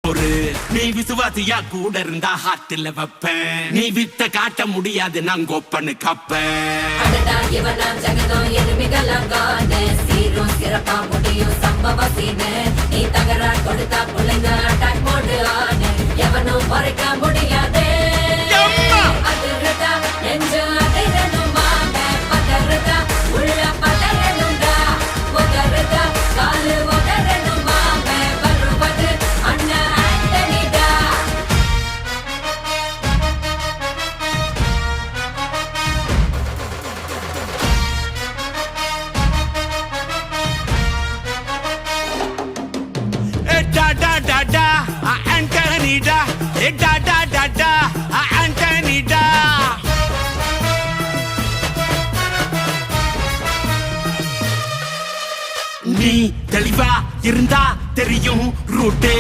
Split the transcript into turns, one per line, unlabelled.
பொறு. நீ விசுவாசியா கூட இருந்தா ஹார்ட்ல வைப்பேன். நீ வித்த காட்ட முடியாது நான் கோப்பனு கப்பேன்.
சீரும் சிறப்பா முடியும் சம்பவ சீனு. நீ தகராறு கொடுத்தா பிள்ளைங்க அட்டாக் மோடு ஆனு. எவனும் மறைக்க முடியாது. அதிர்றதா நெஞ்சு அதிரணுமாங்க. பதறதா உள்ள பதறணுண்டா. உதறதா காலு உதறணுமாங்க. வருவது அண்ணன் ஆண்டனிடா.
Antonida, da da da da, Antonida. நீ தெளிவா இருந்தா தெரியும் ரூட்டே.